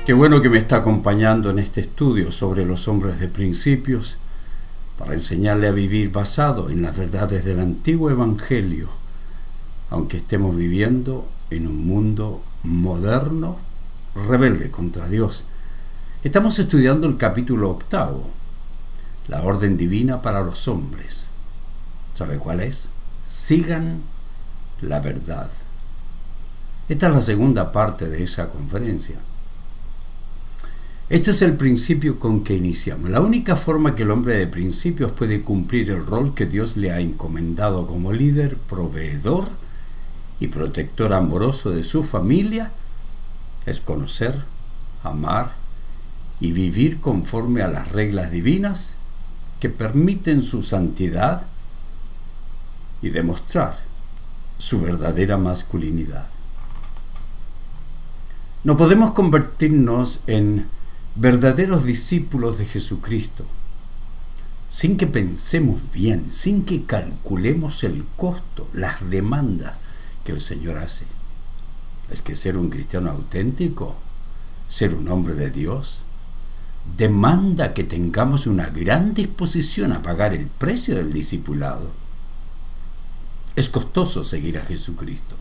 Qué bueno que me está acompañando en este estudio sobre los hombres de principios para enseñarle a vivir basado en las verdades del antiguo evangelio, aunque estemos viviendo en un mundo moderno, rebelde contra Dios. Estamos estudiando el capítulo 8, la orden divina para los hombres. ¿Sabe cuál es? Sigan la verdad. Esta es la segunda parte de esa conferencia. Este es el principio con que iniciamos. La única forma que el hombre de principios puede cumplir el rol que Dios le ha encomendado como líder, proveedor y protector amoroso de su familia es conocer, amar y vivir conforme a las reglas divinas que permiten su santidad y demostrar su verdadera masculinidad. No podemos convertirnos en verdaderos discípulos de Jesucristo sin que pensemos bien, sin que calculemos el costo, las demandas que el Señor hace. Es que ser un cristiano auténtico, ser un hombre de Dios, demanda que tengamos una gran disposición a pagar el precio del discipulado. Es costoso seguir a Jesucristo.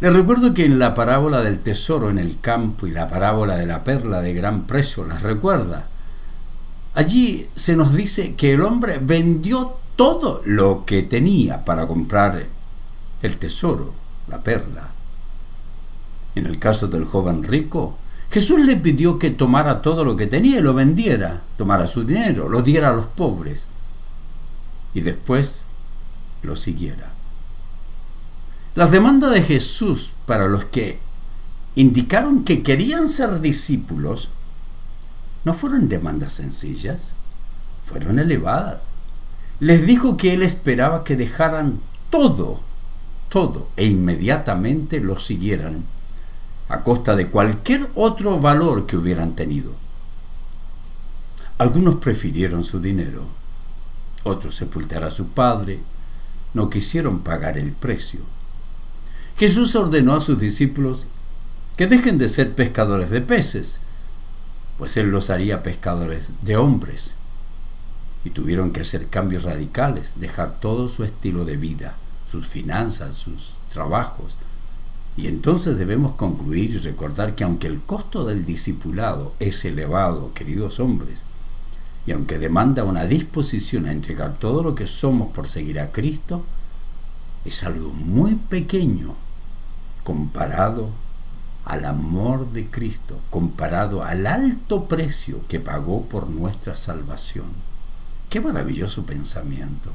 Les recuerdo que en la parábola del tesoro en el campo y la parábola de la perla de gran precio, ¿las recuerda? Allí se nos dice que el hombre vendió todo lo que tenía para comprar el tesoro, la perla. En el caso del joven rico, Jesús le pidió que tomara todo lo que tenía y lo vendiera, tomara su dinero, lo diera a los pobres y después lo siguiera. Las demandas de Jesús para los que indicaron que querían ser discípulos no fueron demandas sencillas, fueron elevadas. Les dijo que él esperaba que dejaran todo e inmediatamente lo siguieran a costa de cualquier otro valor que hubieran tenido. Algunos prefirieron su dinero, otros sepultar a su padre, no quisieron pagar el precio. Jesús ordenó a sus discípulos que dejen de ser pescadores de peces, pues Él los haría pescadores de hombres. Y tuvieron que hacer cambios radicales, dejar todo su estilo de vida, sus finanzas, sus trabajos. Y entonces debemos concluir y recordar que aunque el costo del discipulado es elevado, queridos hombres, y aunque demanda una disposición a entregar todo lo que somos por seguir a Cristo, es algo muy pequeño comparado al amor de Cristo, comparado al alto precio que pagó por nuestra salvación. ¡Qué maravilloso pensamiento!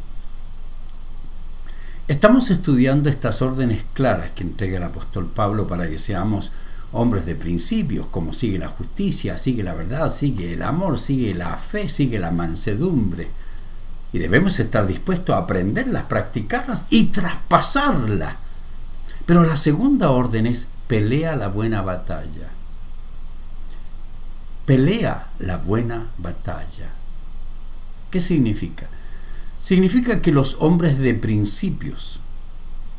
Estamos estudiando estas órdenes claras que entrega el apóstol Pablo para que seamos hombres de principios, como sigue la justicia, sigue la verdad, sigue el amor, sigue la fe, sigue la mansedumbre. Y debemos estar dispuestos a aprenderlas, practicarlas y traspasarlas. Pero la segunda orden es: pelea la buena batalla. Pelea la buena batalla. ¿Qué significa? Significa que los hombres de principios,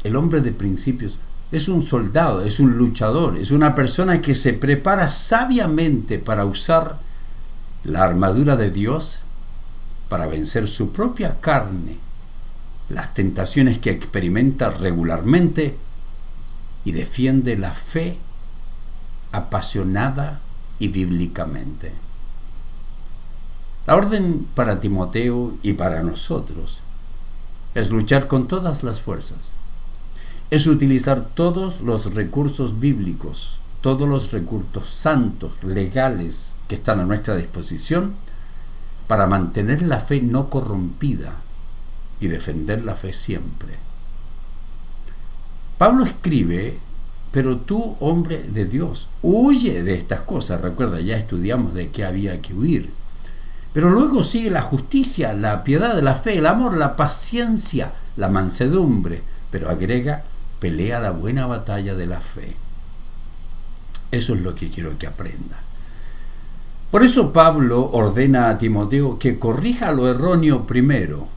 el hombre de principios es un soldado, es un luchador, es una persona que se prepara sabiamente para usar la armadura de Dios para vencer su propia carne, las tentaciones que experimenta regularmente, y defiende la fe apasionada y bíblicamente. La orden para Timoteo y para nosotros es luchar con todas las fuerzas, es utilizar todos los recursos bíblicos, todos los recursos santos, legales que están a nuestra disposición para mantener la fe no corrompida y defender la fe siempre. Pablo escribe: pero tú, hombre de Dios, huye de estas cosas. Recuerda, ya estudiamos de qué había que huir. Pero luego sigue la justicia, la piedad, la fe, el amor, la paciencia, la mansedumbre. Pero agrega: pelea la buena batalla de la fe. Eso es lo que quiero que aprenda. Por eso Pablo ordena a Timoteo que corrija lo erróneo primero,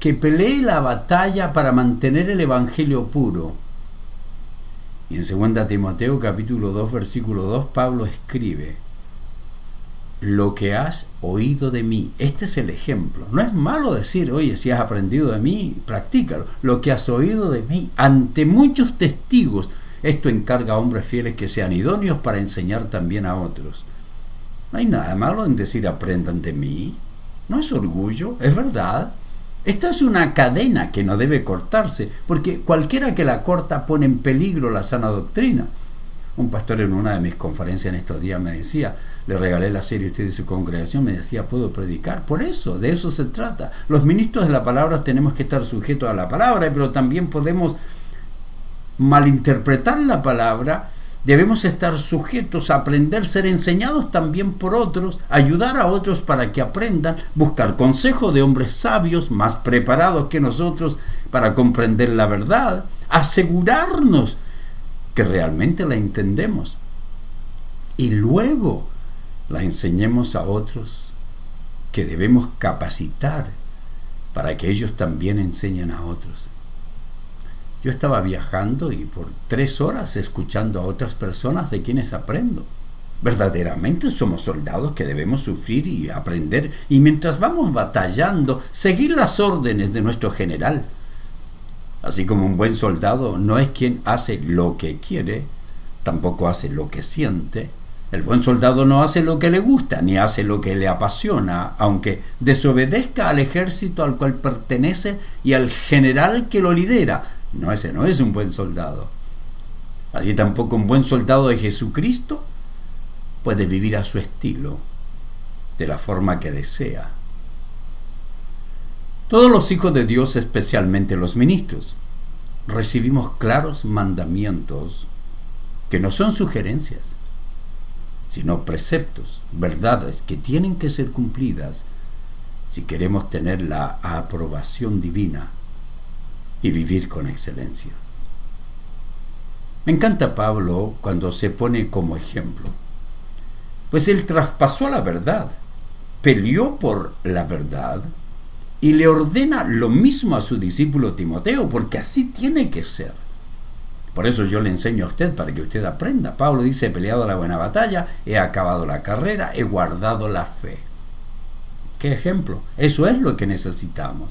que pelee la batalla para mantener el evangelio puro Y en 2 Timoteo capítulo 2 versículo 2 Pablo escribe: lo que has oído de mí. Este es el ejemplo. No es malo decir, oye, si has aprendido de mí, practícalo. Lo que has oído de mí ante muchos testigos. Esto encarga a hombres fieles que sean idóneos para enseñar también a otros. No hay nada malo en decir aprendan de mí. No es orgullo, es verdad. Esta es una cadena que no debe cortarse, porque cualquiera que la corta pone en peligro la sana doctrina. Un pastor en una de mis conferencias en estos días me decía, le regalé la serie a usted y su congregación, me decía, ¿puedo predicar? Por eso, de eso se trata. Los ministros de la palabra tenemos que estar sujetos a la palabra, pero también podemos malinterpretar la palabra. Debemos estar sujetos a aprender, ser enseñados también por otros, ayudar a otros para que aprendan, buscar consejo de hombres sabios, más preparados que nosotros para comprender la verdad, asegurarnos que realmente la entendemos y luego la enseñemos a otros que debemos capacitar para que ellos también enseñen a otros. Yo estaba viajando y por 3 horas escuchando a otras personas de quienes aprendo. Verdaderamente somos soldados que debemos sufrir y aprender, y mientras vamos batallando, seguir las órdenes de nuestro general. Así como un buen soldado no es quien hace lo que quiere, tampoco hace lo que siente. El buen soldado no hace lo que le gusta, ni hace lo que le apasiona, aunque desobedezca al ejército al cual pertenece y al general que lo lidera. No, ese no es un buen soldado. Así tampoco un buen soldado de Jesucristo puede vivir a su estilo, de la forma que desea. Todos los hijos de Dios, especialmente los ministros, recibimos claros mandamientos que no son sugerencias, sino preceptos, verdades que tienen que ser cumplidas si queremos tener la aprobación divina y vivir con excelencia. Me encanta Pablo cuando se pone como ejemplo, pues él traspasó la verdad, peleó por la verdad y le ordena lo mismo a su discípulo Timoteo, porque así tiene que ser. Por eso yo le enseño a usted para que usted aprenda. Pablo dice, he peleado la buena batalla, he acabado la carrera, he guardado la fe. ¿Qué ejemplo? Eso es lo que necesitamos.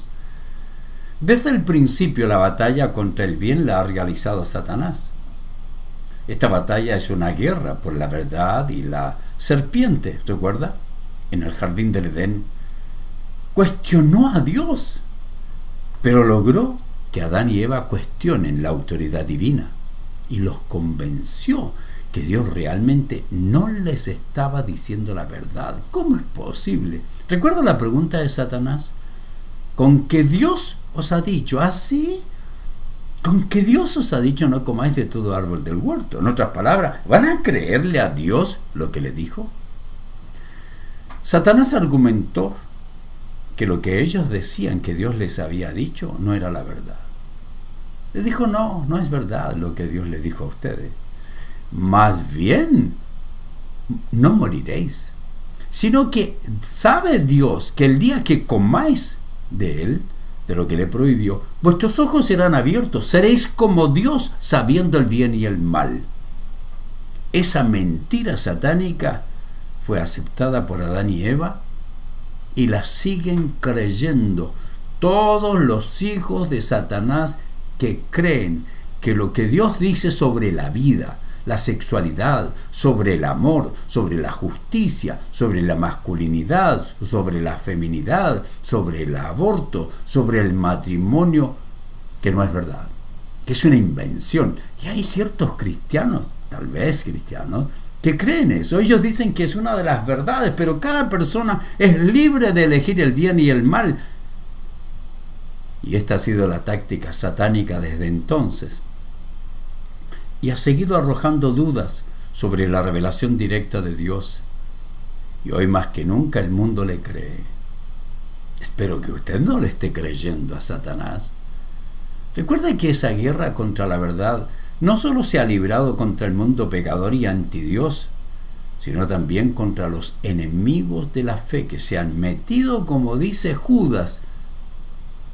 Desde el principio la batalla contra el bien la ha realizado Satanás. Esta batalla es una guerra por la verdad y la serpiente, ¿recuerda? En el jardín del Edén cuestionó a Dios, pero logró que Adán y Eva cuestionen la autoridad divina y los convenció que Dios realmente no les estaba diciendo la verdad. ¿Cómo es posible? ¿Recuerda la pregunta de Satanás? ¿Con que Dios os ha dicho así? ¿Con que Dios os ha dicho no comáis de todo árbol del huerto? En otras palabras, ¿van a creerle a Dios lo que le dijo? Satanás argumentó que lo que ellos decían que Dios les había dicho no era la verdad. Les dijo, no es verdad lo que Dios les dijo a ustedes. Más bien, no moriréis, sino que sabe Dios que el día que comáis de él, de lo que le prohibió, vuestros ojos serán abiertos, seréis como Dios, sabiendo el bien y el mal. Esa mentira satánica fue aceptada por Adán y Eva y la siguen creyendo todos los hijos de Satanás que creen que lo que Dios dice sobre la vida, la sexualidad, sobre el amor, sobre la justicia, sobre la masculinidad, sobre la feminidad, sobre el aborto, sobre el matrimonio, que no es verdad, que es una invención. Y hay ciertos cristianos, tal vez cristianos, que creen eso. Ellos dicen que es una de las verdades, pero cada persona es libre de elegir el bien y el mal. Y esta ha sido la táctica satánica desde entonces. Y ha seguido arrojando dudas sobre la revelación directa de Dios. Y hoy más que nunca el mundo le cree. Espero que usted no le esté creyendo a Satanás. Recuerda que esa guerra contra la verdad no solo se ha librado contra el mundo pecador y antidios, sino también contra los enemigos de la fe que se han metido, como dice Judas,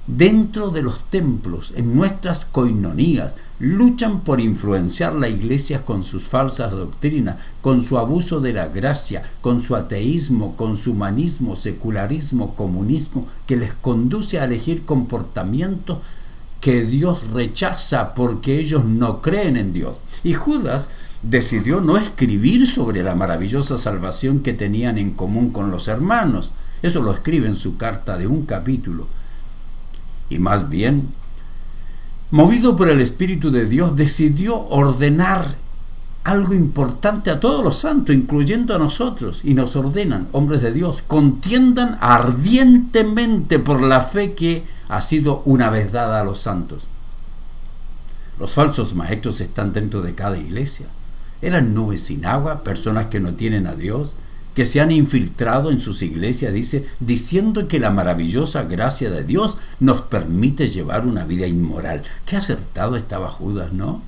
dentro de los templos, en nuestras coinonías, luchan por influenciar la iglesia con sus falsas doctrinas, con su abuso de la gracia, con su ateísmo, con su humanismo, secularismo, comunismo, que les conduce a elegir comportamientos que Dios rechaza porque ellos no creen en Dios. Y Judas decidió no escribir sobre la maravillosa salvación que tenían en común con los hermanos. Eso lo escribe en su carta de un capítulo. Y más bien, movido por el Espíritu de Dios, decidió ordenar algo importante a todos los santos, incluyendo a nosotros, y nos ordenan, hombres de Dios, contiendan ardientemente por la fe que ha sido una vez dada a los santos. Los falsos maestros están dentro de cada iglesia. Eran nubes sin agua, personas que no tienen a Dios, que se han infiltrado en sus iglesias, diciendo que la maravillosa gracia de Dios nos permite llevar una vida inmoral. Qué acertado estaba Judas, ¿no?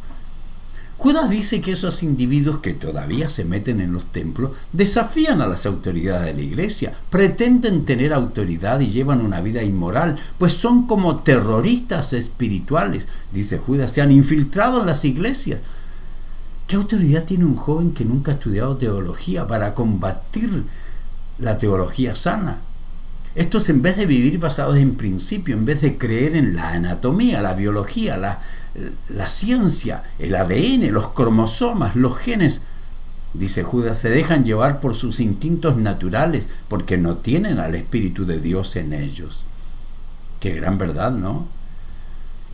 Judas dice que esos individuos que todavía se meten en los templos desafían a las autoridades de la iglesia, pretenden tener autoridad y llevan una vida inmoral, pues son como terroristas espirituales. Dice Judas, se han infiltrado en las iglesias. ¿Qué autoridad tiene un joven que nunca ha estudiado teología para combatir la teología sana? Estos, en vez de vivir basados en principios, en vez de creer en la anatomía, la biología, la ciencia, el ADN, los cromosomas, los genes, dice Judas, se dejan llevar por sus instintos naturales porque no tienen al Espíritu de Dios en ellos. Qué gran verdad, ¿no?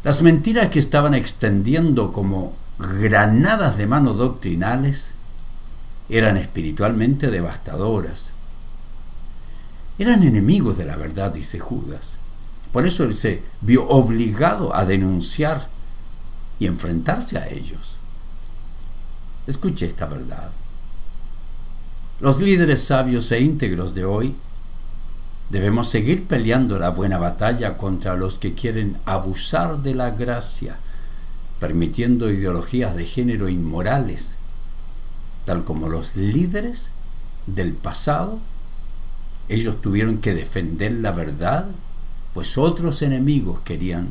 Las mentiras que estaban extendiendo como granadas de mano doctrinales eran espiritualmente devastadoras. Eran enemigos de la verdad, dice Judas. Por eso él se vio obligado a denunciar y enfrentarse a ellos. Escuche esta verdad. Los líderes sabios e íntegros de hoy debemos seguir peleando la buena batalla contra los que quieren abusar de la gracia, permitiendo ideologías de género inmorales, tal como los líderes del pasado. Ellos tuvieron que defender la verdad, pues otros enemigos querían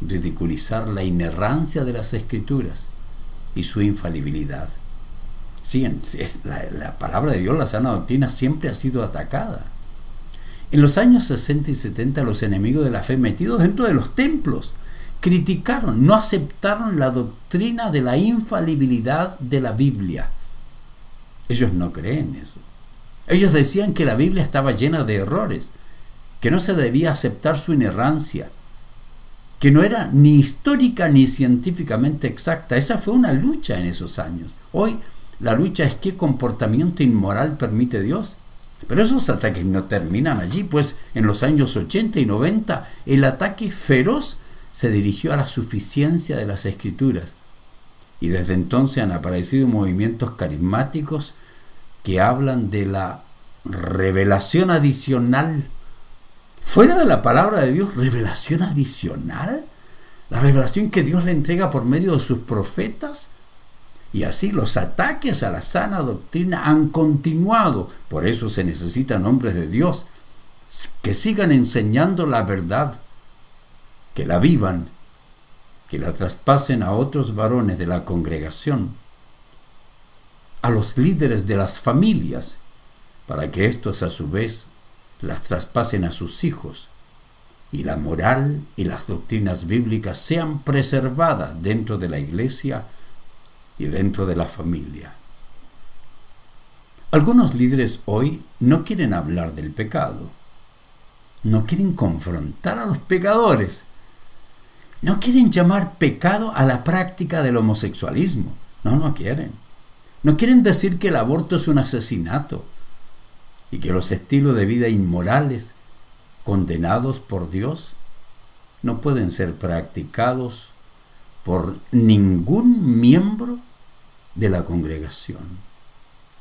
ridiculizar la inerrancia de las Escrituras y su infalibilidad. Sí, la palabra de Dios, la sana doctrina, siempre ha sido atacada. En los años 60 y 70, los enemigos de la fe metidos dentro de los templos criticaron, no aceptaron la doctrina de la infalibilidad de la Biblia. Ellos no creen eso. Ellos decían que la Biblia estaba llena de errores, que no se debía aceptar su inerrancia, que no era ni histórica ni científicamente exacta. Esa fue una lucha en esos años. Hoy la lucha es qué comportamiento inmoral permite Dios. Pero esos ataques no terminan allí, pues en los años 80 y 90 el ataque feroz se dirigió a la suficiencia de las Escrituras. Y desde entonces han aparecido movimientos carismáticos que hablan de la revelación adicional. Fuera de la palabra de Dios, ¿revelación adicional? La revelación que Dios le entrega por medio de sus profetas. Y así los ataques a la sana doctrina han continuado. Por eso se necesitan hombres de Dios que sigan enseñando la verdad, que la vivan, que la traspasen a otros varones de la congregación, a los líderes de las familias, para que estos a su vez las traspasen a sus hijos, y la moral y las doctrinas bíblicas sean preservadas dentro de la iglesia y dentro de la familia. Algunos líderes hoy no quieren hablar del pecado, no quieren confrontar a los pecadores, no quieren llamar pecado a la práctica del homosexualismo, no quieren. No quieren decir que el aborto es un asesinato y que los estilos de vida inmorales, condenados por Dios, no pueden ser practicados por ningún miembro de la congregación.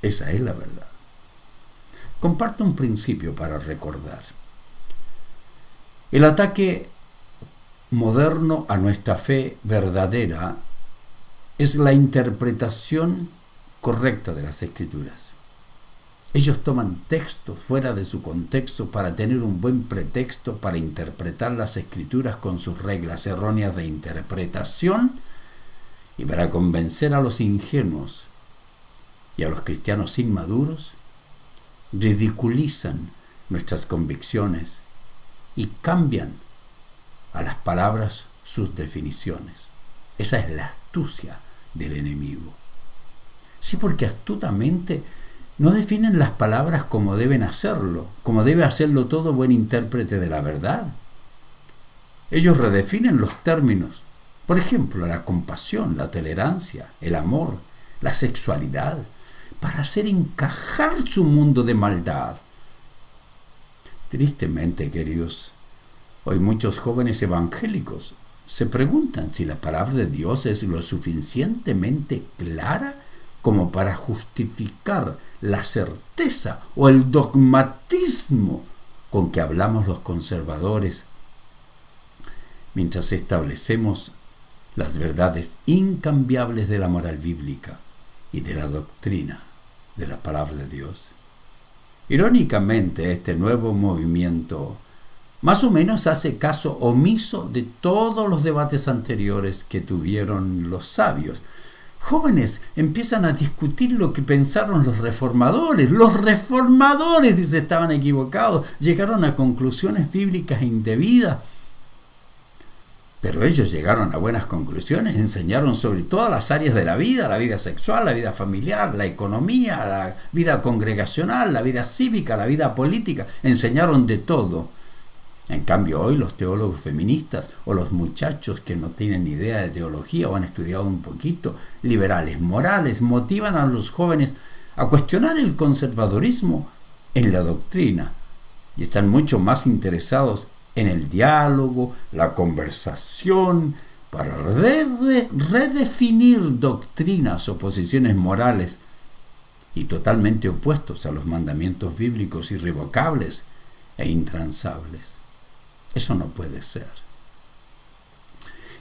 Esa es la verdad. Comparto un principio para recordar. El ataque moderno a nuestra fe verdadera es la interpretación correcta de las Escrituras. Ellos toman textos fuera de su contexto para tener un buen pretexto para interpretar las Escrituras con sus reglas erróneas de interpretación Y para convencer a los ingenuos y a los cristianos inmaduros, ridiculizan nuestras convicciones y cambian a las palabras sus definiciones. Esa es la astucia del enemigo. Sí, porque astutamente no definen las palabras como deben hacerlo, como debe hacerlo todo buen intérprete de la verdad. Ellos redefinen los términos. Por ejemplo, la compasión, la tolerancia, el amor, la sexualidad, para hacer encajar su mundo de maldad. Tristemente, queridos, hoy muchos jóvenes evangélicos se preguntan si la palabra de Dios es lo suficientemente clara como para justificar la certeza o el dogmatismo con que hablamos los conservadores, mientras establecemos las verdades incambiables de la moral bíblica y de la doctrina de la palabra de Dios. Irónicamente, este nuevo movimiento más o menos hace caso omiso de todos los debates anteriores que tuvieron los sabios. Jóvenes empiezan a discutir lo que pensaron los reformadores. Los reformadores, dice, estaban equivocados, llegaron a conclusiones bíblicas indebidas. Pero ellos llegaron a buenas conclusiones, enseñaron sobre todas las áreas de la vida sexual, la vida familiar, la economía, la vida congregacional, la vida cívica, la vida política, enseñaron de todo. En cambio, hoy los teólogos feministas o los muchachos que no tienen ni idea de teología o han estudiado un poquito, liberales morales, motivan a los jóvenes a cuestionar el conservadurismo en la doctrina y están mucho más interesados en el diálogo, la conversación, para redefinir doctrinas o posiciones morales y totalmente opuestos a los mandamientos bíblicos irrevocables e intransables. Eso no puede ser.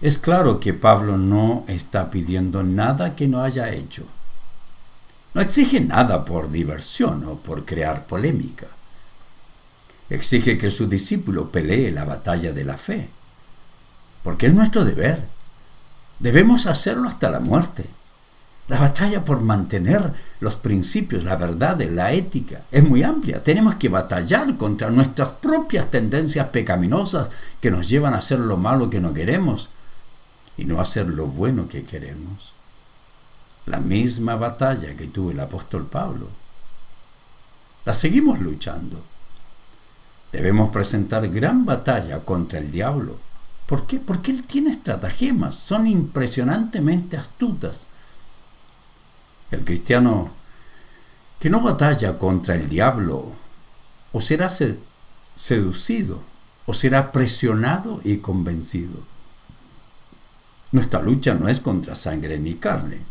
Es claro que Pablo no está pidiendo nada que no haya hecho. No exige nada por diversión o por crear polémica. Exige que su discípulo pelee la batalla de la fe, porque es nuestro deber. Debemos hacerlo hasta la muerte. La batalla por mantener los principios, la verdad, la ética, es muy amplia. Tenemos que batallar contra nuestras propias tendencias pecaminosas que nos llevan a hacer lo malo que no queremos y no hacer lo bueno que queremos. La misma batalla que tuvo el apóstol Pablo. La seguimos luchando. Debemos presentar gran batalla contra el diablo. ¿Por qué? Porque él tiene estratagemas, son impresionantemente astutas. El cristiano que no batalla contra el diablo o será seducido o será presionado y convencido. Nuestra lucha no es contra sangre ni carne.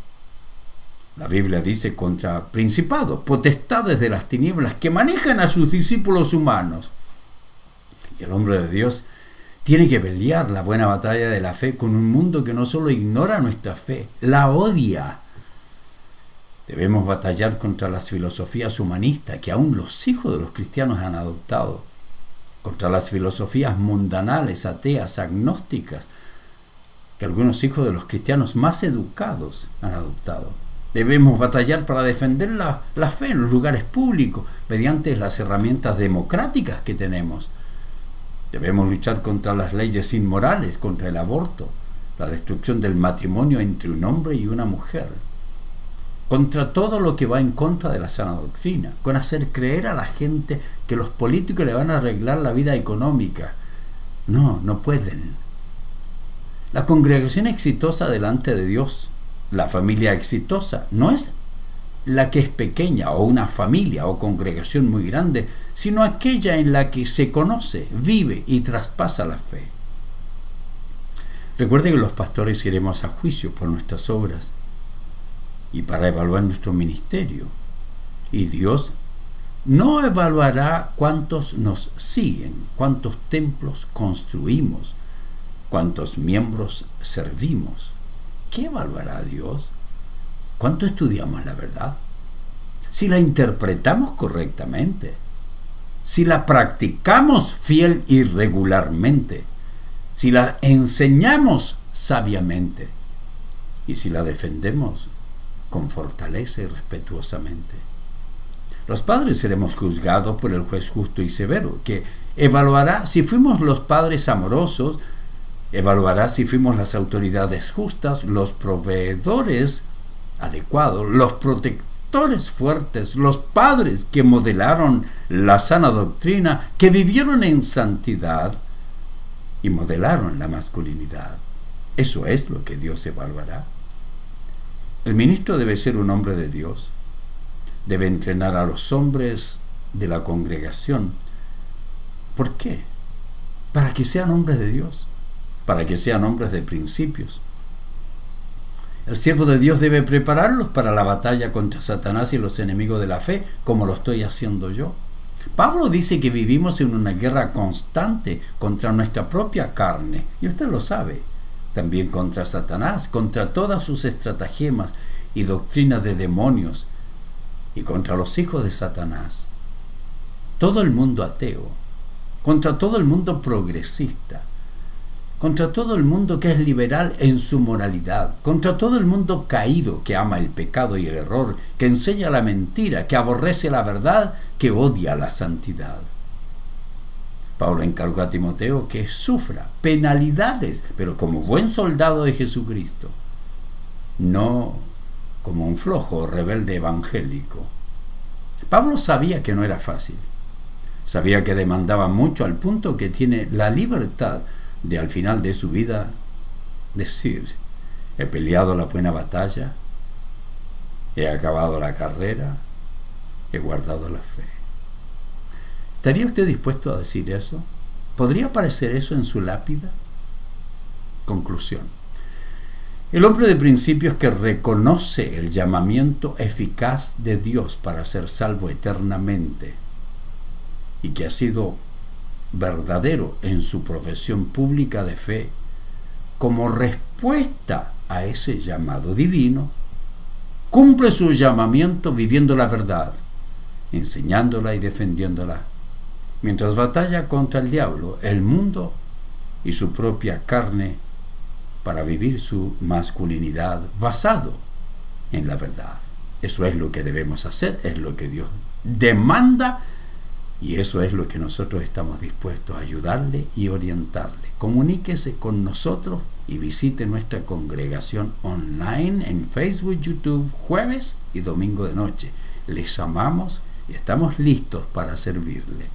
La Biblia dice contra principados, potestades de las tinieblas que manejan a sus discípulos humanos. Y el hombre de Dios tiene que pelear la buena batalla de la fe con un mundo que no solo ignora nuestra fe, la odia. Debemos batallar contra las filosofías humanistas que aún los hijos de los cristianos han adoptado, contra las filosofías mundanales, ateas, agnósticas, que algunos hijos de los cristianos más educados han adoptado. Debemos batallar para defender la fe en los lugares públicos mediante las herramientas democráticas que tenemos. Debemos luchar contra las leyes inmorales, contra el aborto, la destrucción del matrimonio entre un hombre y una mujer, contra todo lo que va en contra de la sana doctrina, con hacer creer a la gente que los políticos le van a arreglar la vida económica. No pueden. La congregación exitosa delante de Dios, la familia exitosa, no es la que es pequeña o una familia o congregación muy grande, sino aquella en la que se conoce, vive y traspasa la fe. Recuerden que los pastores iremos a juicio por nuestras obras y para evaluar nuestro ministerio. Y Dios no evaluará cuántos nos siguen, cuántos templos construimos, cuántos miembros servimos. ¿Qué evaluará Dios? ¿Cuánto estudiamos la verdad? Si la interpretamos correctamente, si la practicamos fiel y regularmente, si la enseñamos sabiamente, y si la defendemos con fortaleza y respetuosamente. Los padres seremos juzgados por el juez justo y severo, que evaluará si fuimos los padres amorosos, evaluará si fuimos las autoridades justas, los proveedores adecuados, los protectores fuertes, los padres que modelaron la sana doctrina, que vivieron en santidad y modelaron la masculinidad. Eso es lo que Dios evaluará. El ministro debe ser un hombre de Dios. Debe entrenar a los hombres de la congregación. ¿Por qué? Para que sean hombres de Dios, para que sean hombres de principios. El siervo de Dios debe prepararlos para la batalla contra Satanás y los enemigos de la fe, como lo estoy haciendo yo. Pablo dice que vivimos en una guerra constante contra nuestra propia carne, y usted lo sabe, también contra Satanás, contra todas sus estratagemas y doctrinas de demonios, y contra los hijos de Satanás, todo el mundo ateo, contra todo el mundo progresista, contra todo el mundo que es liberal en su moralidad, contra todo el mundo caído que ama el pecado y el error, que enseña la mentira, que aborrece la verdad, que odia la santidad. Pablo encargó a Timoteo que sufra penalidades, pero como buen soldado de Jesucristo, no como un flojo o rebelde evangélico. Pablo sabía que no era fácil. Sabía que demandaba mucho al punto que tiene la libertad de al final de su vida decir: he peleado la buena batalla, he acabado la carrera, he guardado la fe. ¿Estaría usted dispuesto a decir eso? ¿Podría aparecer eso en su lápida? Conclusión. El hombre de principios que reconoce el llamamiento eficaz de Dios para ser salvo eternamente y que ha sido verdadero en su profesión pública de fe, como respuesta a ese llamado divino, cumple su llamamiento viviendo la verdad, enseñándola y defendiéndola, mientras batalla contra el diablo, el mundo y su propia carne para vivir su masculinidad basado en la verdad. Eso es lo que debemos hacer, es lo que Dios demanda, y eso es lo que nosotros estamos dispuestos a ayudarle y orientarle. Comuníquese con nosotros y visite nuestra congregación online en Facebook, YouTube, jueves y domingo de noche. Les amamos y estamos listos para servirle.